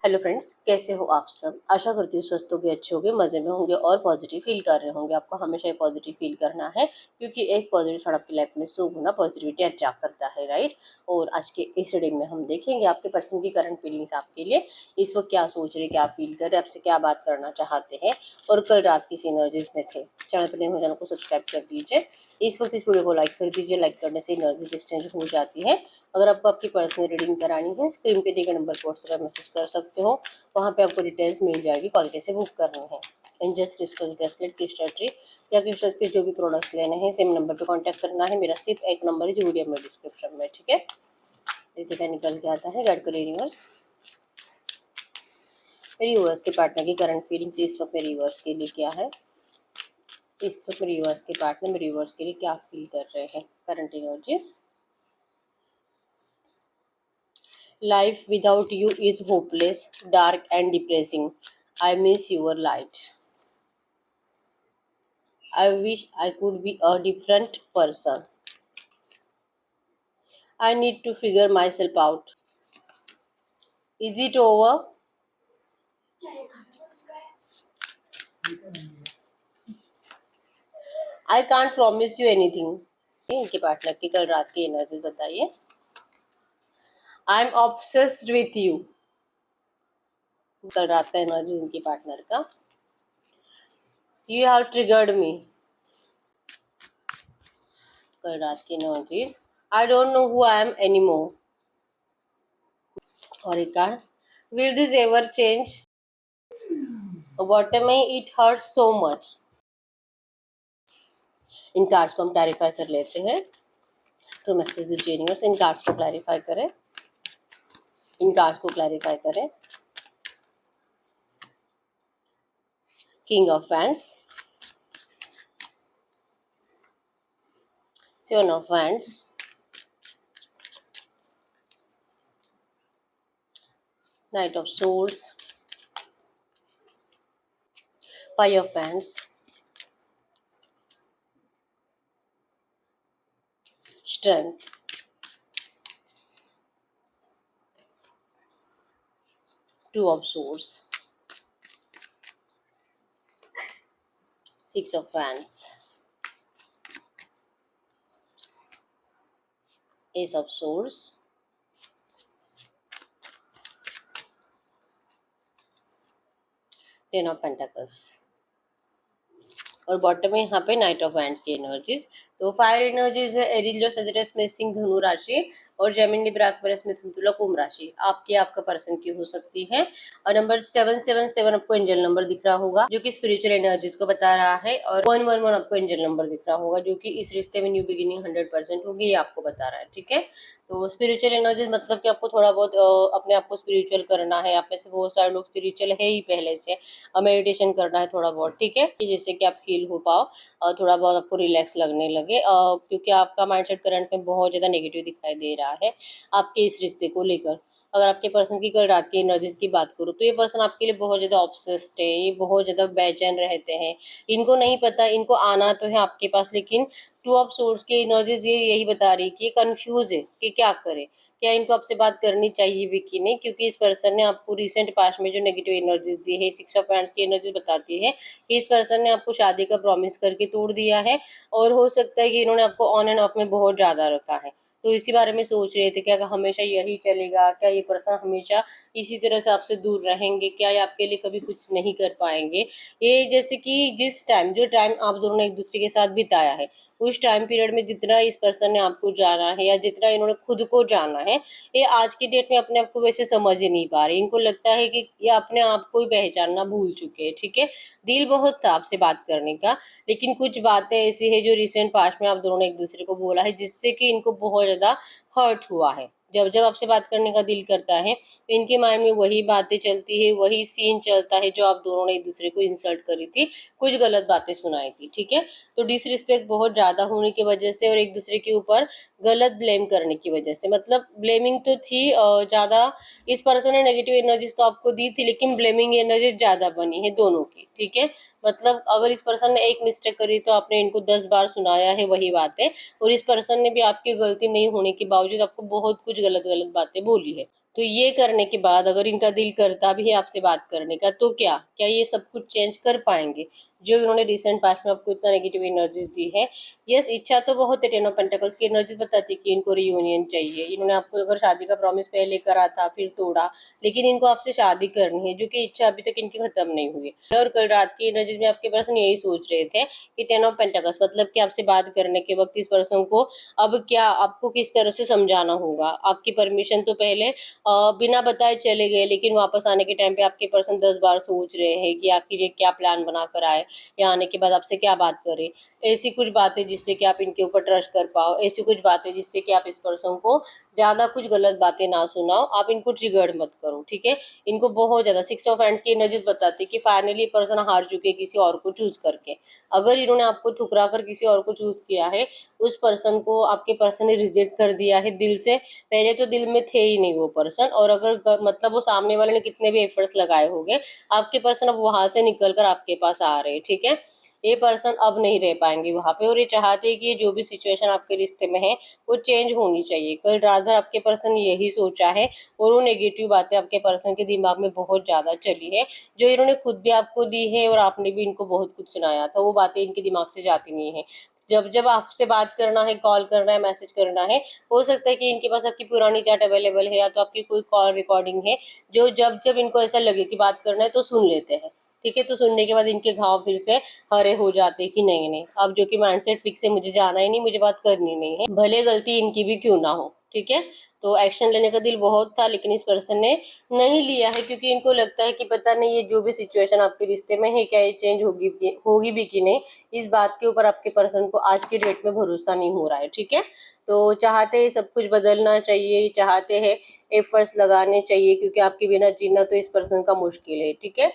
Hello friends, कैसे हो आप सब। आशा करती हूँ स्वस्थ होंगे, अच्छे होंगे, मज़े में होंगे और पॉजिटिव फील कर रहे होंगे। आपको हमेशा पॉजिटिव फील करना है क्योंकि एक पॉजिटिव थॉट आपकी लाइफ में 100 गुना पॉजिटिविटी अट्रैक्ट करता है, राइट। और आज के इस रीडिंग में हम देखेंगे आपके पर्सन की करंट फीलिंग्स आपके लिए, इस वक्त क्या सोच रहे, क्या फील कर रहे, आपसे क्या बात करना चाहते हैं और कल रात किस एनर्जीज में थे। चैनल पर नए हो, चैनल को सब्सक्राइब कर दीजिए। इस वक्त इस वीडियो को लाइक कर दीजिए। लाइक करने से एनर्जीज एक्सचेंज हो जाती है। अगर आपको आपकी पर्सनल रीडिंग करानी है, स्क्रीन पे दिए गए नंबर पर व्हाट्सएप मैसेज कर सकते हो। वहाँ पे आपको डिटेल्स मिल जाएगी, कॉल कैसे बुक करनी है। Angels crystals bracelet, crystal tree या क्रिस्टल्स के जो भी प्रोडक्ट्स लेने हैं सेम नंबर पे कांटेक्ट करना है। मेरा सिर्फ एक नंबर है जो वीडियो में डिस्क्रिप्शन में, ठीक है। देखिए क्या निकल के आता है। गाइड करिए यूनिवर्स, मेरी यूनिवर्स के पार्टनर की करंट फीलिंग्स इस वक्त मेरी यूनिवर्स के लिए क्या है। इस वक्त मेरी यूनिवर्स के पार्टनर मेरी यूनिवर्स के लिए क्या फील कर रहे हैं। Current energies. Life without you is hopeless, dark and depressing. I miss your light. I wish I could be a different person. I need to figure myself out. Is it over? I can't promise you anything. इनके partner की कल रात की energy बताइए। I am obsessed with you. कल रात का energy इनके पार्टनर का। You have triggered me. कल रात की energies. I don't know who I am anymore. और एक card, will this ever change? Bottom में इट हर्ट सो मच। इन कार्ड्स को हम क्लैरिफाई कर लेते हैं। टू मैसेज दीजिए यूनिवर्स, इन कार्ड्स को क्लैरिफाई करें। इन कार्ड्स को क्लैरिफाई करें। King of wands, seven of wands, night of swords, five of wands, strength, two of swords, six of wands, S of swords, ten of pentacles और bottom में यहाँ पे नाइट ऑफ वैंड्स की energies. तो fire energies है aerial, सजिटस, मेषिंग, धनु राशि और जेमिनी, लिब्रा, एक्वेरियस, मिथुन, तुला, कुंभ राशि आपकी आपका पर्सन की हो सकती है। और नंबर 777 आपको एंजल नंबर दिख रहा होगा जो कि स्पिरिचुअल एनर्जीज को बता रहा है। और 111 आपको एंजल नंबर दिख रहा होगा जो कि इस रिश्ते में न्यू बिगिनिंग 100% होगी, ये आपको बता रहा है, ठीक है। तो स्पिरिचुअल एनर्जीज मतलब कि आपको थोड़ा बहुत अपने आप को स्पिरिचुअल करना है। आप में से बहुत सारे लोग स्पिरिचुअल है ही पहले से, मेडिटेशन करना है थोड़ा बहुत, ठीक है, जिससे कि आप हील हो पाओ और थोड़ा बहुत आपको रिलैक्स लगने लगे, क्योंकि आपका माइंडसेट करंट में बहुत ज़्यादा नेगेटिव दिखाई दे रहा है आपके इस रिश्ते को लेकर। अगर आपके पर्सन की कल रात की एनर्जीज की बात करूँ तो ये पर्सन आपके लिए बहुत ज़्यादा ऑब्सेस्ड है, ये बहुत ज़्यादा बेचैन रहते हैं। इनको नहीं पता, इनको आना तो है आपके पास, लेकिन टू ऑफ सोर्स की एनर्जीज ये यही बता रही है कि ये कंफ्यूज है कि क्या करे, क्या इनको आपसे बात करनी चाहिए भी कि नहीं, क्योंकि इस पर्सन ने आपको रिसेंट पास्ट में जो नेगेटिव एनर्जीज दी है, सिक्स ऑफ वैंड्स की एनर्जीज बताती है कि इस पर्सन ने आपको शादी का प्रॉमिस करके तोड़ दिया है और हो सकता है कि इन्होंने आपको ऑन एंड ऑफ में बहुत ज़्यादा रखा है। तो इसी बारे में सोच रहे थे क्या हमेशा यही चलेगा, क्या ये पर्सन हमेशा इसी तरह से आपसे दूर रहेंगे, क्या ये आपके लिए कभी कुछ नहीं कर पाएंगे। ये जैसे कि जिस टाइम जो टाइम आप दोनों ने एक दूसरे के साथ बिताया है उस टाइम पीरियड में जितना इस पर्सन ने आपको जाना है या जितना इन्होंने खुद को जाना है, ये आज की डेट में अपने आप को वैसे समझ ही नहीं पा रहे। इनको लगता है कि ये अपने आप को ही पहचानना भूल चुके हैं, ठीक है। दिल बहुत था आपसे बात करने का, लेकिन कुछ बातें ऐसी है जो रिसेंट पास्ट में आप दोनों ने एक दूसरे को बोला है जिससे कि इनको बहुत ज़्यादा हर्ट हुआ है। जब जब आपसे बात करने का दिल करता है तो इनके माइंड में वही बातें चलती है, वही सीन चलता है जो आप दोनों ने एक दूसरे को इंसल्ट करी थी, कुछ गलत बातें सुनाई थी, ठीक है। तो डिसरिस्पेक्ट बहुत ज़्यादा होने की वजह से और एक दूसरे के ऊपर गलत ब्लेम करने की वजह से, मतलब ब्लेमिंग तो थी ज़्यादा। इस पर्सन ने नेगेटिव एनर्जीज तो आपको दी थी लेकिन ब्लेमिंग एनर्जी ज़्यादा बनी है दोनों की, ठीक है। मतलब अगर इस पर्सन ने एक मिस्टेक करी तो आपने इनको 10 बार सुनाया है वही बातें, और इस पर्सन ने भी आपकी गलती नहीं होने के बावजूद आपको बहुत कुछ गलत गलत बातें बोली है। तो ये करने के बाद अगर इनका दिल करता भी है आपसे बात करने का, तो क्या क्या ये सब कुछ चेंज कर पाएंगे जो इन्होंने रिसेंट पास्ट में आपको इतना नेगेटिव एनर्जीज दी है? यस, इच्छा तो बहुत है। टेन ऑफ पेंटिकल्स की एनर्जीज बताती है कि इनको रियूनियन चाहिए। इन्होंने आपको अगर शादी का प्रॉमिस पहले करा था, फिर तोड़ा, लेकिन इनको आपसे शादी करनी है, जो कि इच्छा अभी तक इनकी खत्म नहीं हुई है। और कल रात की एनर्जीज में आपके पर्सन यही सोच रहे थे कि टेन ऑफ पेंटिकल्स मतलब कि आपसे बात करने के वक्त इस पर्सन को अब क्या आपको किस तरह से समझाना होगा। आपकी परमिशन तो पहले बिना बताए चले गए, लेकिन वापस आने के टाइम पे आपके पर्सन 10 बार सोच रहे हैं कि आखिर ये क्या प्लान बना कर आए, या आने के बाद आपसे क्या बात करें। ऐसी कुछ बातें जिससे कि आप इनके ऊपर ट्रस्ट कर पाओ, ऐसी कुछ बातें जिससे कि आप इस पर्सन को ज़्यादा कुछ गलत बातें ना सुनाओ। आप इनको ट्रिगर्ड मत करो, ठीक है। इनको बहुत ज़्यादा 6 ऑफ हैंड्स की एनर्जीज बताती है कि फाइनली पर्सन हार चुके किसी और को चूज करके। अगर इन्होंने आपको ठुकरा कर किसी और को चूज किया है, उस पर्सन को आपके पर्सन ने रिजेक्ट कर दिया है दिल से, पहले तो दिल में थे ही नहीं वो पर्सन, और अगर मतलब वो सामने वाले ने कितने भी एफर्ट्स लगाए होंगे, आपके पर्सन अब वहां से निकल कर आपके पास आ रहे हैं, ठीक है। ये पर्सन अब नहीं रह पाएंगे वहां पे, और ये चाहते हैं कि ये जो भी सिचुएशन आपके रिश्ते में है वो चेंज होनी चाहिए। कल रात भर आपके पर्सन ने यही सोचा है, और वो नेगेटिव बातें आपके पर्सन के दिमाग में बहुत ज्यादा चली है, जो इन्होंने खुद भी आपको दी है और आपने भी इनको बहुत कुछ सुनाया था। वो बातें इनके दिमाग से जाती नहीं है। जब जब आपसे बात करना है, कॉल करना है, मैसेज करना है, हो सकता है कि इनके पास आपकी पुरानी चैट अवेलेबल है, या तो आपकी कोई कॉल रिकॉर्डिंग है, जो जब जब इनको ऐसा लगे कि बात करना है तो सुन लेते हैं, ठीक है। तो सुनने के बाद इनके घाव फिर से हरे हो जाते हैं कि नहीं नहीं, अब जो कि माइंडसेट फिक्स है, मुझे जाना ही नहीं, मुझे बात करनी नहीं है, भले गलती इनकी भी क्यों ना हो, ठीक है। तो एक्शन लेने का दिल बहुत था, लेकिन इस पर्सन ने नहीं लिया है, क्योंकि इनको लगता है कि पता नहीं ये जो भी सिचुएशन आपके रिश्ते में है, क्या ये चेंज होगी भी कि नहीं। इस बात के ऊपर आपके पर्सन को आज की डेट में भरोसा नहीं हो रहा है, ठीक है। तो चाहते हैं सब कुछ बदलना चाहिए, चाहते हैं एफर्ट्स लगाने चाहिए, क्योंकि आपके बिना जीना तो इस पर्सन का मुश्किल है, ठीक है।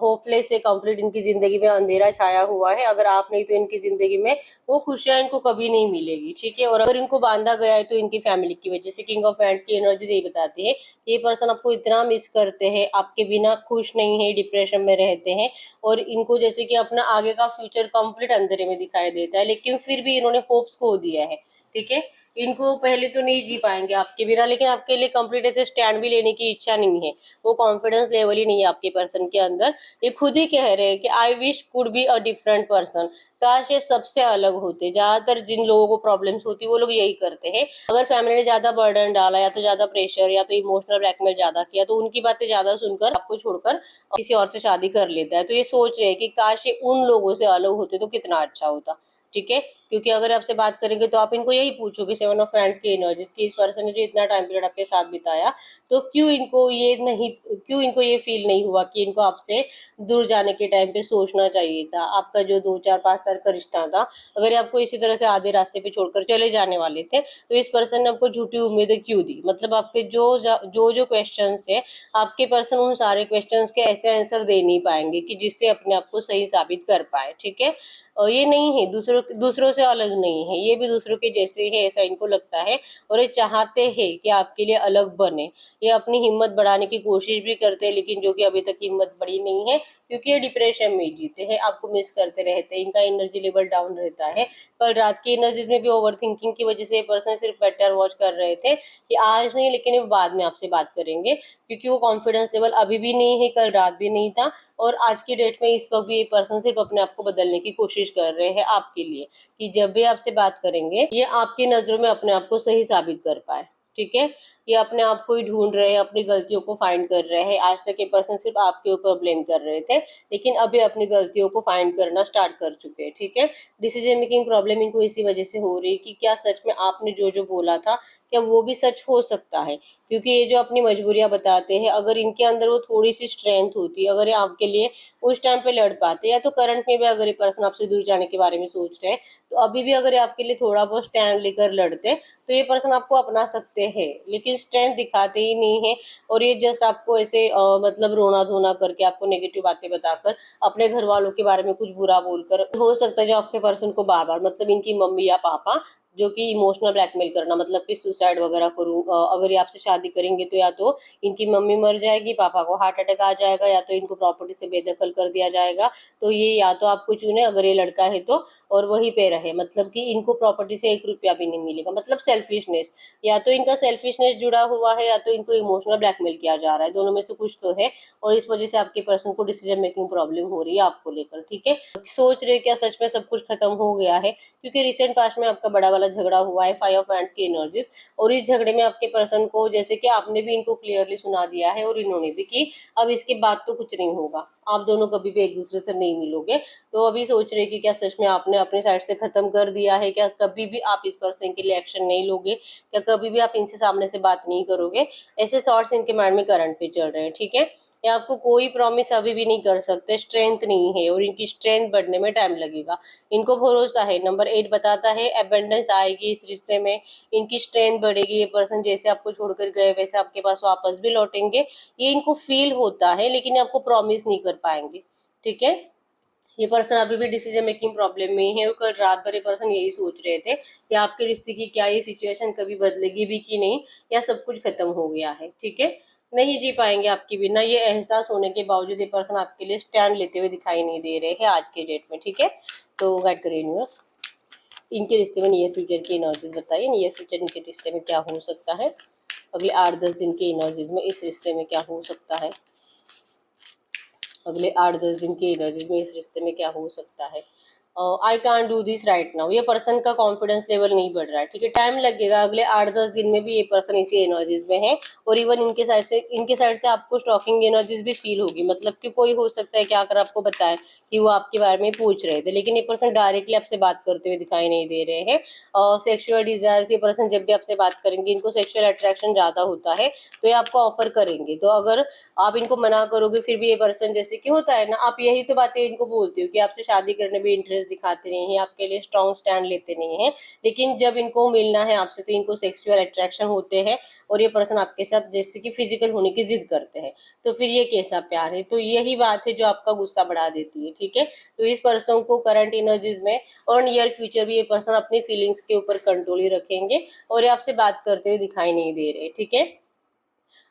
होपलेस से कंप्लीट इनकी जिंदगी में अंधेरा छाया हुआ है। अगर आप नहीं तो इनकी जिंदगी में वो खुशियां इनको कभी नहीं मिलेगी, ठीक है। और अगर इनको बांधा गया है तो इनकी फैमिली की वजह से। किंग ऑफ हैंड्स की एनर्जी यही बताती है, ये पर्सन आपको इतना मिस करते हैं, आपके बिना खुश नहीं है, डिप्रेशन में रहते हैं, और इनको जैसे कि अपना आगे का फ्यूचर कंप्लीट अंधेरे में दिखाई देता है, लेकिन फिर भी इन्होंने होप्स खो दिया है, ठीक है। इनको पहले तो नहीं जी पाएंगे आपके बिना, लेकिन आपके लिए कंप्लीट ऐसे स्टैंड भी लेने की इच्छा नहीं है, वो कॉन्फिडेंस लेवल ही नहीं है आपके पर्सन के अंदर। ये खुद ही कह रहे हैं कि I wish could be a different person, काश ये सबसे अलग होते। ज्यादातर जिन लोगों को प्रॉब्लम्स होती है वो लोग यही करते हैं, अगर फैमिली ने ज्यादा बर्डन डाला, या तो ज्यादा प्रेशर, या तो इमोशनल ब्लैकमेल ज्यादा किया, तो उनकी बातें ज्यादा सुनकर आपको छोड़कर किसी और से शादी कर लेता है। तो ये सोच रहे हैं कि काश ये उन लोगों से अलग होते तो कितना अच्छा होता, ठीक है। क्योंकि अगर आपसे बात करेंगे तो आप इनको यही पूछोगे 7 ऑफ हैंड्स की एनर्जीज की, इस पर्सन ने जो इतना टाइम पीरियड आपके साथ बिताया, तो क्यों इनको ये फील नहीं हुआ कि इनको आपसे दूर जाने के टाइम पे सोचना चाहिए था। आपका जो 2 4 5 साल का रिश्ता था, अगर ये आपको इसी तरह से आधे रास्ते पे छोड़कर चले जाने वाले थे, तो इस पर्सन ने आपको झूठी उम्मीदें क्यों दी। मतलब आपके जो क्वेश्चन है, आपके पर्सन उन सारे क्वेश्चन के ऐसे आंसर दे नहीं पाएंगे कि जिससे अपने आप को सही साबित कर पाए, ठीक है। और ये नहीं है दूसरों से अलग नहीं है, ये भी दूसरों के जैसे है, ऐसा इनको लगता है, और ये चाहते हैं कि आपके लिए अलग बने। ये अपनी हिम्मत बढ़ाने की कोशिश भी करते हैं, लेकिन जो कि अभी तक हिम्मत बढ़ी नहीं है, क्योंकि ये डिप्रेशन में ही जीते हैं, आपको मिस करते रहते हैं, इनका एनर्जी लेवल डाउन रहता है। कल रात की एनर्जीज में भी ओवर थिंकिंग की वजह से ये पर्सन सिर्फ बेटर वॉच कर रहे थे कि आज नहीं, लेकिन वो बाद में आपसे बात करेंगे, क्योंकि वो कॉन्फिडेंस लेवल अभी भी नहीं है, कल रात भी नहीं था, और आज की डेट में इस वक्त भी ये पर्सन सिर्फ अपने आप को बदलने की कोशिश कर रहे हैं आपके लिए, कि जब भी आपसे बात करेंगे ये आपकी नजरों में अपने आप को सही साबित कर पाए, ठीक है। ये अपने आप को ही ढूंढ रहे हैं, अपनी गलतियों को फाइंड कर रहे हैं। आज तक ये पर्सन सिर्फ आपके ऊपर ब्लेम कर रहे थे, लेकिन अभी अपनी गलतियों को फाइंड करना स्टार्ट कर चुके हैं, ठीक है। डिसीजन मेकिंग प्रॉब्लम इनको इसी वजह से हो रही है कि क्या सच में आपने जो जो बोला था, क्या वो भी सच हो सकता है। क्योंकि ये जो अपनी मजबूरियां बताते हैं, अगर इनके अंदर वो थोड़ी सी स्ट्रेंथ होती, अगर ये आपके लिए उस टाइम पे लड़ पाते, या तो करंट में भी अगर ये पर्सन आपसे दूर जाने के बारे में सोच रहे हैं, तो अभी भी अगर ये आपके लिए थोड़ा बहुत स्टैंड लेकर लड़ते, तो ये पर्सन आपको अपना सकते हैं, लेकिन स्ट्रेंथ दिखाते ही नहीं है। और ये जस्ट आपको ऐसे मतलब रोना धोना करके, आपको नेगेटिव बातें बताकर, अपने घर वालों के बारे में कुछ बुरा बोलकर, हो सकता है जो आपके पर्सन को बार बार, मतलब इनकी मम्मी या पापा जो कि इमोशनल ब्लैकमेल करना, मतलब कि सुसाइड वगैरह करूँ, अगर ये आपसे शादी करेंगे तो या तो इनकी मम्मी मर जाएगी, पापा को हार्ट अटैक आ जाएगा, या तो इनको प्रॉपर्टी से बेदखल कर दिया जाएगा। तो ये या तो आपको चुने अगर ये लड़का है तो, और वहीं पे रहे, मतलब कि इनको प्रॉपर्टी से 1 रुपया भी नहीं मिलेगा, मतलब सेल्फिशनेस, या तो इनका सेल्फिशनेस जुड़ा हुआ है या तो इनको इमोशनल ब्लैकमेल किया जा रहा है, दोनों में से कुछ तो है। और इस वजह से आपके पर्सन को डिसीजन मेकिंग प्रॉब्लम हो रही है आपको लेकर, ठीक है। सोच रहे क्या सच में सब कुछ खत्म हो गया है, क्योंकि रिसेंट पास्ट में आपका बड़ा वाला झगड़ा हुआ है, 5 ऑफ हैंड्स की एनर्जीज, और इस झगड़े में आपके पर्सन को, जैसे कि आपने भी इनको क्लियरली सुना दिया है और इन्होंने भी, कि अब इसके बाद तो कुछ नहीं होगा, आप दोनों कभी भी एक दूसरे से नहीं मिलोगे। तो अभी सोच रहे कि क्या सच में आपने अपने साइड से खत्म कर दिया है, क्या कभी भी आप इस पर्सन के लिए एक्शन नहीं लोगे, क्या कभी भी आप इनसे सामने से बात नहीं करोगे, ऐसे थॉट्स इनके माइंड में करंट पे चल रहे हैं, ठीक है। ये आपको कोई प्रॉमिस अभी भी नहीं कर सकते, स्ट्रेंथ नहीं है, और इनकी स्ट्रेंथ बढ़ने में टाइम लगेगा। इनको भरोसा है, नंबर 8 बताता है एबंडेंस आएगी इस रिश्ते में, इनकी स्ट्रेंथ बढ़ेगी, ये पर्सन जैसे आपको छोड़कर गए वैसे आपके पास वापस भी लौटेंगे, ये इनको फील होता है, लेकिन ये आपको प्रॉमिस नहीं कर पाएंगे, ठीक है। ये पर्सन अभी भी डिसीजन मेकिंग प्रॉब्लम में है, और कल रात भर ये पर्सन यही सोच रहे थे कि आपके रिश्ते की क्या ये सिचुएशन कभी बदलेगी भी कि नहीं, या सब कुछ खत्म हो गया है, ठीक है। नहीं जी पाएंगे आपके बिना, ये एहसास होने के बावजूद ये पर्सन आपके लिए स्टैंड लेते हुए दिखाई नहीं दे रहे हैं आज के डेट में, ठीक है। तो गाइड करिए यूनिवर्स, इनके रिश्ते में नियर फ्यूचर की एनर्जीज बताइए, नियर फ्यूचर इनके रिश्ते में क्या हो सकता है, अगले 8-10 दिन की एनर्जीज में इस रिश्ते में क्या हो सकता है, अगले 8-10 दिन की एनर्जीज में इस रिश्ते में क्या हो सकता है। I can't do this right now, ये पर्सन का कॉन्फिडेंस लेवल नहीं बढ़ रहा है, ठीक है, टाइम लगेगा, अगले 8-10 दिन में भी ये पर्सन इसी एनर्जीज में है। और इवन इनके साइड से आपको स्टॉकिंग एनर्जीज भी फील होगी, मतलब कि कोई हो सकता है कि आकर आपको बताए कि वो आपके बारे में पूछ रहे थे, लेकिन ये पर्सन डायरेक्टली आपसे बात करते हुए दिखाई नहीं दे रहे हैं। सेक्सुअल डिजायर, ये पर्सन जब भी आपसे बात करेंगे, इनको सेक्सुअल अट्रैक्शन ज्यादा होता है, तो ये आपको ऑफर करेंगे। तो अगर आप इनको मना करोगे फिर भी ये पर्सन, जैसे कि होता है ना, आप यही तो बातें इनको बोलते हो कि आपसे शादी करने में इंटरेस्ट दिखाते नहीं हैं, आपके लिए स्ट्रॉन्ग स्टैंड लेते नहीं हैं, लेकिन जब इनको मिलना है आपसे तो इनको सेक्सुअल अट्रैक्शन होते हैं, और ये पर्सन आपके साथ जैसे कि फिजिकल होने की जिद करते हैं। तो फिर ये कैसा प्यार है, तो यही बात है जो आपका गुस्सा बढ़ा देती है, ठीक है। तो इस पर्सन को करंट एनर्जीज में और नियर फ्यूचर भी ये पर्सन अपनी फीलिंग्स के ऊपर कंट्रोल ही रखेंगे, और ये आपसे बात करते हुए दिखाई नहीं दे रहे, ठीक है।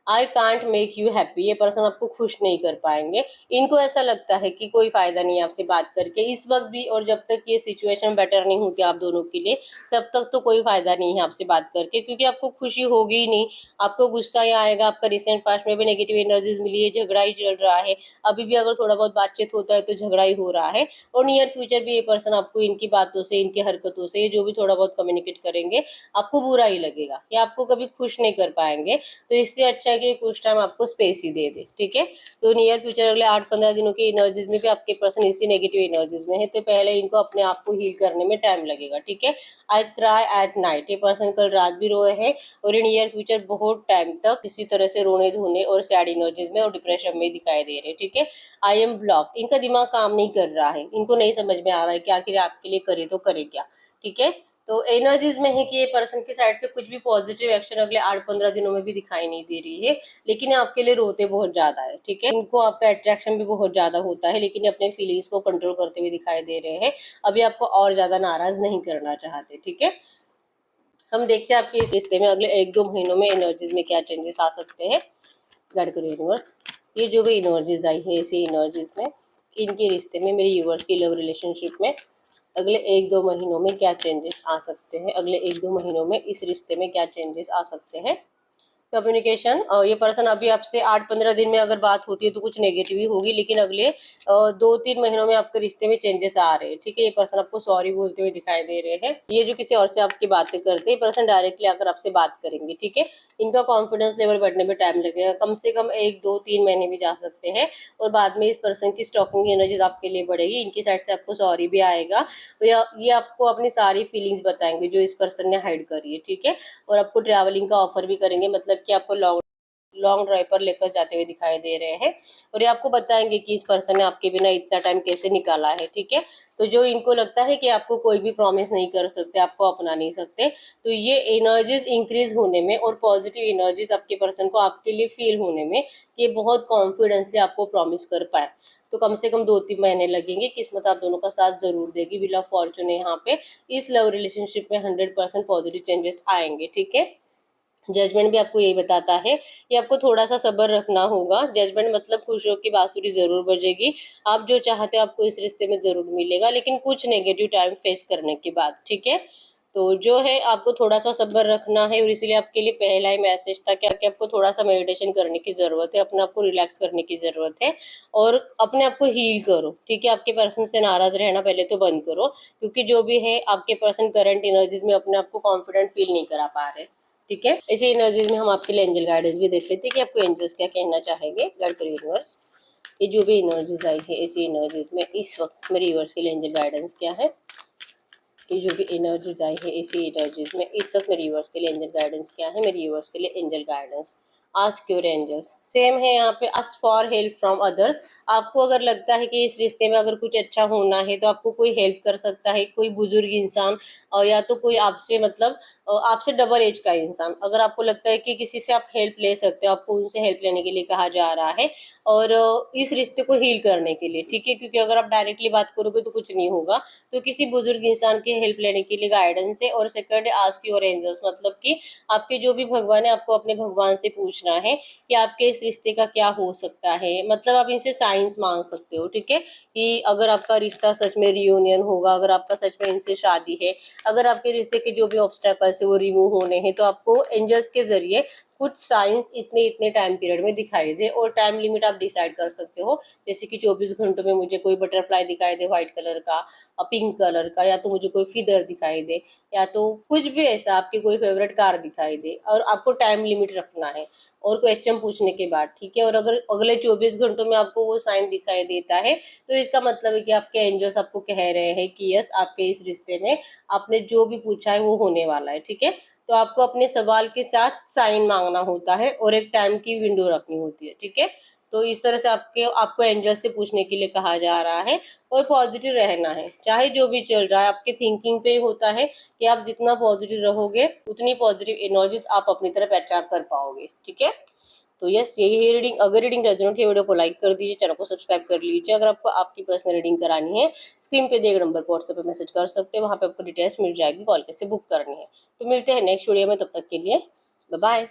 I can't make you happy, ये पर्सन आपको खुश नहीं कर पाएंगे, इनको ऐसा लगता है कि कोई फायदा नहीं है आपसे बात करके इस वक्त भी, और जब तक ये सिचुएशन बेटर नहीं होती आप दोनों के लिए तब तक तो कोई फायदा नहीं है आपसे बात करके, क्योंकि आपको खुशी होगी ही नहीं, आपको गुस्सा ही आएगा। आपका रिसेंट पास्ट में भी नेगेटिव एनर्जीज मिली है, झगड़ा ही चल रहा है, अभी भी अगर थोड़ा बहुत बातचीत होता है तो झगड़ा ही हो रहा है। और नियर फ्यूचर भी ये पर्सन आपको इनकी बातों से, इनकी हरकतों से, ये जो भी थोड़ा बहुत कम्युनिकेट करेंगे आपको बुरा ही लगेगा, या आपको कभी खुश नहीं कर पाएंगे। तो इससे अच्छा है कि कुछ टाइम आपको स्पेस ही दे दे, ठीक है। तो नियर फ्यूचर अगले 8-15 दिनों की एनर्जीज में भी आपके पर्सन इसी नेगेटिव एनर्जीज में है, तो पहले इनको अपने आप को हील करने में टाइम लगेगा, ठीक है। आई क्राई एट नाइट, ये पर्सन कल रात भी रोए हैं, और ये नियर फ्यूचर बहुत टाइम तक इसी तरह से रोने धोने और सैड एनर्जीज में और डिप्रेशन में दिखाई दे रहे हैं, ठीक है। आई एम ब्लॉक्ड, इनका दिमाग काम नहीं कर रहा है, इनको नहीं समझ में आ रहा है कि आखिर आपके लिए करे तो करे क्या, ठीक है। तो एनर्जीज में है कि ये पर्सन की साइड से कुछ भी पॉजिटिव एक्शन अगले 8-15 दिनों में भी दिखाई नहीं दे रही है, लेकिन ये आपके लिए रोते बहुत ज्यादा है, ठीक है। इनको आपका अट्रैक्शन भी बहुत ज्यादा होता है, लेकिन ये अपने फीलिंग्स को कंट्रोल करते हुए दिखाई दे रहे हैं, अभी आपको और ज्यादा नाराज नहीं करना चाहते, ठीक है। हम देखते हैं आपके इस रिश्ते में अगले 1-2 महीनों में एनर्जीज में क्या चेंजेस आ सकते हैं। गाइड करो यूनिवर्स, ये जो भी एनर्जीज आई है इसी एनर्जीज में इनके रिश्ते में, मेरे यूनिवर्स की लव रिलेशनशिप में अगले 1-2 महीनों में क्या चेंजेस आ सकते हैं, अगले 1-2 महीनों में इस रिश्ते में क्या चेंजेस आ सकते हैं। कम्युनिकेशन, ये पर्सन अभी आपसे 8-15 दिन में अगर बात होती है तो कुछ नेगेटिव ही होगी, लेकिन अगले 2-3 महीनों में आपके रिश्ते में चेंजेस आ रहे हैं, ठीक है। ये पर्सन आपको सॉरी बोलते हुए दिखाई दे रहे हैं, ये जो किसी और से आपकी बातें करते हैं, पर्सन डायरेक्टली आकर आपसे बात करेंगे, ठीक है। इनका कॉन्फिडेंस लेवल बढ़ने में टाइम लगेगा, कम से कम 1-2-3 महीने भी जा सकते हैं, और बाद में इस पर्सन की स्टॉकिंग एनर्जीज आपके लिए बढ़ेगी, इनकी साइड से आपको सॉरी भी आएगा, तो ये आपको अपनी सारी फीलिंग्स बताएंगे जो इस पर्सन ने हाइड करी है, ठीक है। और आपको ट्रैवलिंग का ऑफर भी करेंगे, मतलब कि आपको लॉन्ग लॉन्ग ड्राइव पर लेकर जाते हुए दिखाई दे रहे हैं और ये आपको बताएंगे कि इस पर्सन ने आपके बिना इतना टाइम कैसे निकाला है। ठीक है, तो जो इनको लगता है कि आपको कोई भी प्रॉमिस नहीं कर सकते, आपको अपना नहीं सकते, तो ये एनर्जीज इंक्रीज होने में और पॉजिटिव एनर्जीज आपके पर्सन को आपके लिए फील होने में ये बहुत कॉन्फिडेंसली आपको प्रॉमिस कर पाए। तो कम से कम 2-3 महीने लगेंगे। किस्मत आप दोनों का साथ जरूर देगी। व्हील ऑफ फॉर्चून है यहाँ पे। इस लव रिलेशनशिप में 100% पॉजिटिव चेंजेस आएंगे। ठीक है, जजमेंट भी आपको यही बताता है कि आपको थोड़ा सा सब्र रखना होगा। जजमेंट मतलब खुशियों की बांसुरी जरूर बजेगी, आप जो चाहते हो आपको इस रिश्ते में जरूर मिलेगा, लेकिन कुछ नेगेटिव टाइम फेस करने के बाद। ठीक है, तो जो है आपको थोड़ा सा सब्र रखना है और इसीलिए आपके लिए पहला ही मैसेज था कि आपको थोड़ा सा मेडिटेशन करने की जरूरत है, अपने आप को रिलैक्स करने की जरूरत है और अपने आप को हील करो। ठीक है, आपके पर्सन से नाराज रहना पहले तो बंद करो, क्योंकि जो भी है आपके पर्सन करंट एनर्जीज में अपने आप को कॉन्फिडेंट फील नहीं करा पा रहे। ठीक है, इसी एनर्जीज में हम आपके लिए एंजल गाइडेंस भी देख लेते हैं कि आपको एंजल्स क्या कहना चाहेंगे। गाइड करो यूनिवर्स, ये जो भी एनर्जीज आई है इसी एनर्जीज में इस वक्त मेरे यूनिवर्स के लिए एंजल गाइडेंस क्या है। ये जो भी एनर्जीज आई है इसी एनर्जीज में इस वक्त मेरे यूनिवर्स के लिए एंजल गाइडेंस क्या है। मेरे यूनिवर्स के लिए angel guidance, ask your angels. Same है यहाँ पे, ask for help from others. आपको अगर लगता है कि इस रिश्ते में अगर कुछ अच्छा होना है तो आपको कोई हेल्प कर सकता है, कोई बुजुर्ग इंसान और या तो कोई आपसे मतलब आपसे डबल एज का इंसान। अगर आपको लगता है कि किसी से आप हेल्प ले सकते हो, आपको उनसे हेल्प लेने के लिए कहा जा रहा है और इस रिश्ते को हील करने के लिए। ठीक है, क्योंकि अगर आप डायरेक्टली बात करोगे तो कुछ नहीं होगा, तो किसी बुजुर्ग इंसान की हेल्प लेने के लिए गाइडेंस है। और सेकंड है आस्क योर एंजल्स, मतलब कि आपके जो भी भगवान है आपको अपने भगवान से पूछना है कि आपके इस रिश्ते का क्या हो सकता है। मतलब आप इनसे साइंस मांग सकते हो। ठीक है, कि अगर आपका रिश्ता सच में रियूनियन होगा, अगर आपका सच में इनसे शादी है, अगर आपके रिश्ते के जो भी ऑब्स्टेकल्स है वो रिमूव होने हैं, तो आपको एंजल्स के जरिए कुछ साइंस इतने इतने टाइम पीरियड में दिखाई दे और टाइम लिमिट आप डिसाइड कर सकते हो। जैसे कि 24 घंटों में मुझे कोई बटरफ्लाई दिखाई दे व्हाइट कलर का, पिंक कलर का, या तो मुझे कोई फिदर दिखाई दे, या तो कुछ भी ऐसा आपकी कोई फेवरेट कार दिखाई दे, और आपको टाइम लिमिट रखना है और क्वेश्चन पूछने के बाद। ठीक है, और अगर अगले 24 घंटों में आपको वो साइन दिखाई देता है तो इसका मतलब है कि आपके एंजल्स आपको कह रहे हैं कि यस, आपके इस रिश्ते में आपने जो भी पूछा है वो होने वाला है। ठीक है, तो आपको अपने सवाल के साथ साइन मांगना होता है और एक टाइम की विंडो रखनी होती है। ठीक है, तो इस तरह से आपको एंजल से पूछने के लिए कहा जा रहा है और पॉजिटिव रहना है। चाहे जो भी चल रहा है आपके थिंकिंग पे होता है कि आप जितना पॉजिटिव रहोगे उतनी पॉजिटिव एनर्जीज आप अपनी तरफ अट्रैक्ट कर पाओगे। ठीक है, तो यस, यही है रीडिंग। अगर रीडिंग रेजोनेट है वीडियो को लाइक कर दीजिए, चैनल को सब्सक्राइब कर लीजिए। अगर आपको आपकी पर्सनल रीडिंग करानी है स्क्रीन पे दिए गए नंबर पर व्हाट्सएप पे मैसेज कर सकते हैं, वहाँ पे आपको डिटेल्स मिल जाएगी, कॉल कैसे बुक करनी है। तो मिलते हैं नेक्स्ट वीडियो में, तब तक के लिए बाय बाय।